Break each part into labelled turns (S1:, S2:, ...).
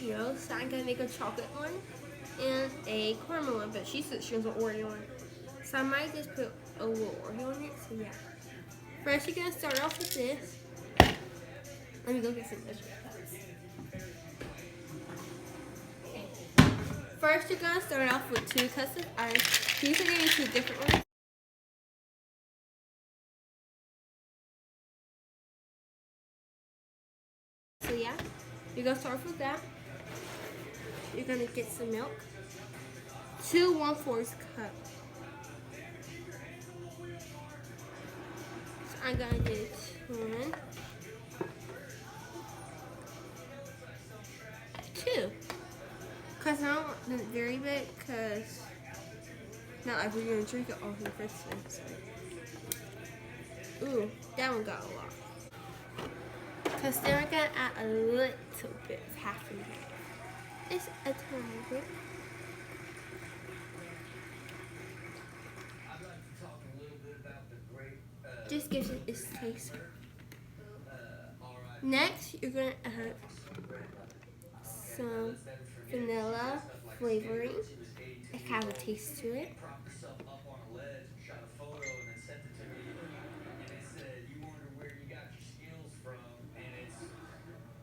S1: Frappuccino, so I'm gonna make a chocolate one and a caramel one, but she said she wants an Oreo one. So I might just put a little Oreo in it, so yeah. First you're gonna start off with this. Let me go get some measuring cups. Okay. First you're gonna start off with 2 cups of ice. These are gonna be 2 different ones. So yeah, you're gonna start off with that. You're gonna get some milk. 2 1/4 cups. So I'm gonna do 1, 2. Cause I don't want it very big, cause not like we're gonna drink it all in the first place. Ooh, that one got a lot. Cause then we're gonna add a little bit of half and half. It's a tiny bit. Just gives it its taste. Next, you're gonna add some vanilla flavoring. It has a taste to it.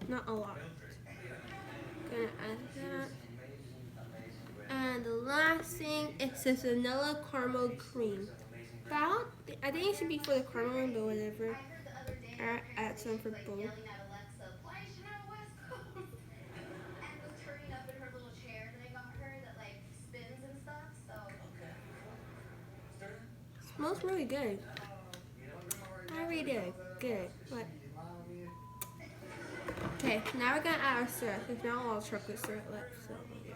S1: Not a lot. Gonna add that. And the last thing is this vanilla caramel cream. But I think it should be for the caramel one, but whatever. I add some for both. Smells really good. I really did. Good. What? Okay, now we're gonna add our syrup. There's not a lot of chocolate syrup left, so yeah.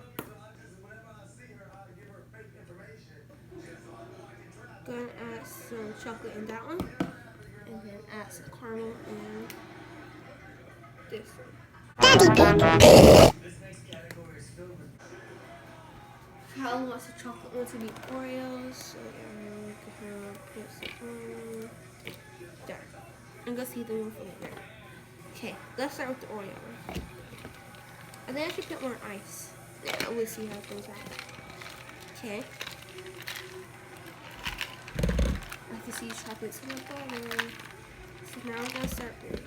S1: Gonna add some chocolate in that one, and then add some caramel in this one. Kyla wants the chocolate one to be Oreos, so I'm gonna put some there. I'm gonna see the one for later. Okay, let's start with the Oreo one. I think I should put more ice. Yeah, we'll see how it goes out. Okay. I can see chocolates in the bottom. So now I'm gonna start doing it.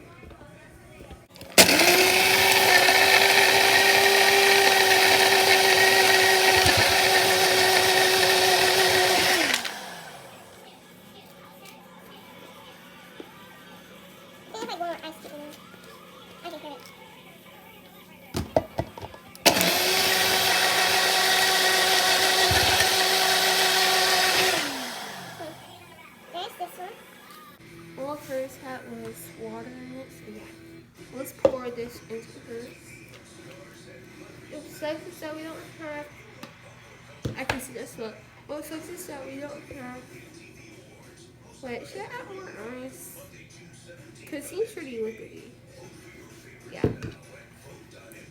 S1: All hers had was water in it, so yeah. Let's pour this into hers. It sucks that we don't have, I can see this one. Well, it sucks that we don't have, wait, should I add more ice? Because it seems pretty liquidy. Yeah.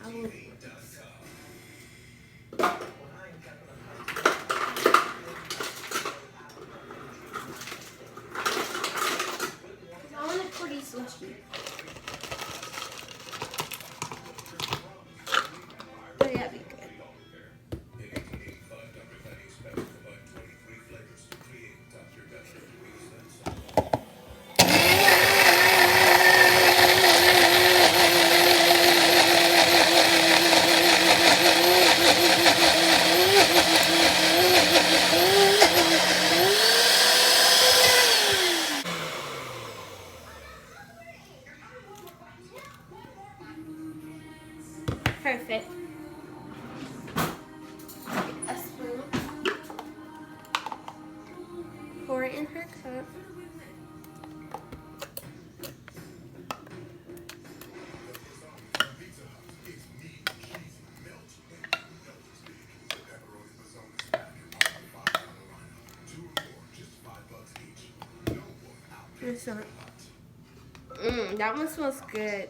S1: I will. I want it pretty slushy. But yeah, be good. Perfect. A spoon. Pour it in her cup. This one. That one smells good.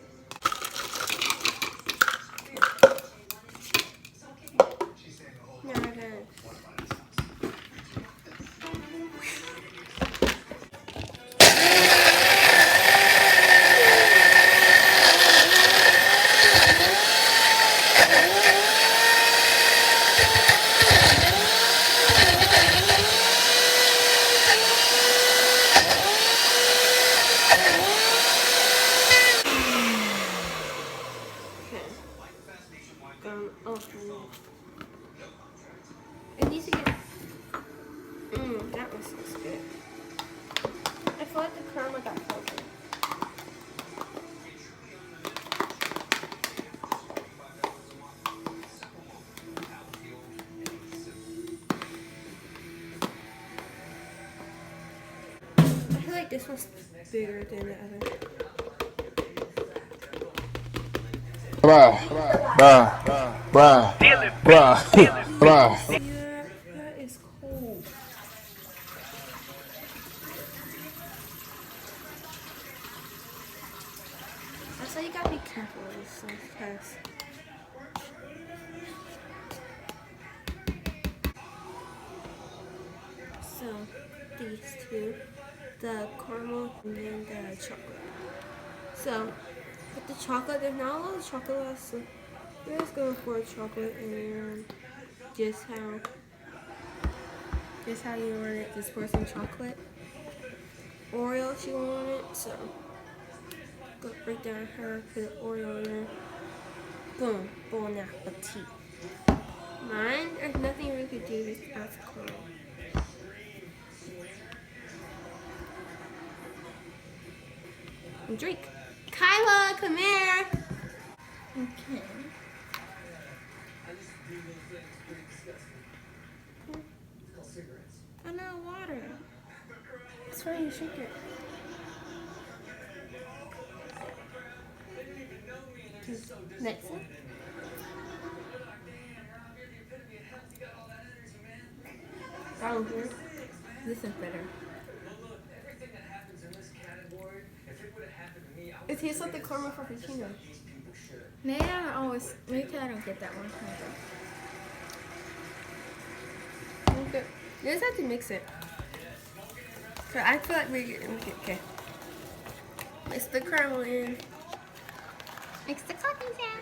S1: gum. Oh, it needs to get. That one smells good. I feel like the caramel got coated. I feel like this one's bigger than the other.
S2: Bruh.
S1: Yeah, that is cold. That's why you gotta be careful with this stuff, because so these two, the caramel and then the chocolate. So with the chocolate, there's not a lot of chocolate left, so we're just going for chocolate and just how you want it. Just pour some chocolate. Oreo if you want it, so go right down her, put Oreo in there. Boom, bon appetit. Mine, there's nothing we could do with that's caramel. And drink. Kyla, come here.
S3: Okay. Oh no, water. That's why you shake it.
S1: Next one. Down here.
S3: This is better.
S1: It tastes like the caramel Frappuccino.
S3: Maybe I don't get that one.
S1: Okay. You just have to mix it. So I feel like we're getting okay. Mix the caramel in.
S3: Mix the cookies in.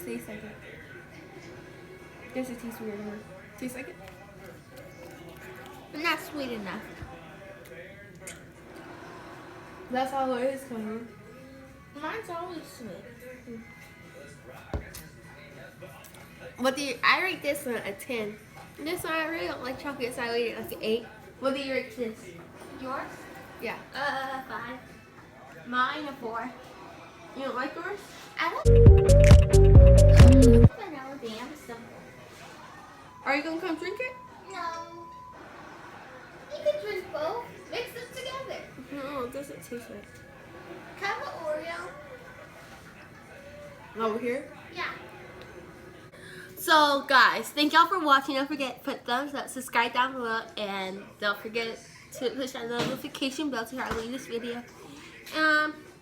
S1: Tastes like it. There's a taste weird one. Tastes like it?
S3: Not sweet enough.
S1: That's all it is, Kyla.
S3: Mine's always sweet.
S1: What do you? I rate this one a 10. This one I really don't like chocolate, so I rate it like an 8. What do you rate this?
S3: Yours?
S1: Yeah.
S3: 5. Mine a 4.
S1: You don't like yours?
S3: I like vanilla damn simple.
S1: Are you gonna come drink it?
S3: No. You can drink both. Mix them together.
S1: No, it doesn't taste like.
S3: Have an Oreo.
S1: Over here?
S3: Yeah.
S1: So guys, thank y'all for watching. Don't forget to put thumbs up, subscribe down below, and don't forget to push that notification bell to hear our latest video.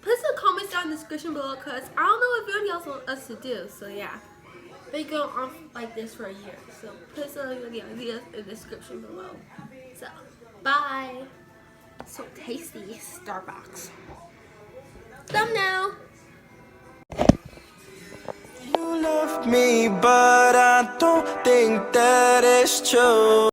S1: Put some comments down in the description below, because I don't know what videos want us to do. So yeah, they go on like this for a year. So put some videos in the description below. So bye. So tasty, Starbucks. Thumbnail.
S4: You love me, but I don't think that it's true.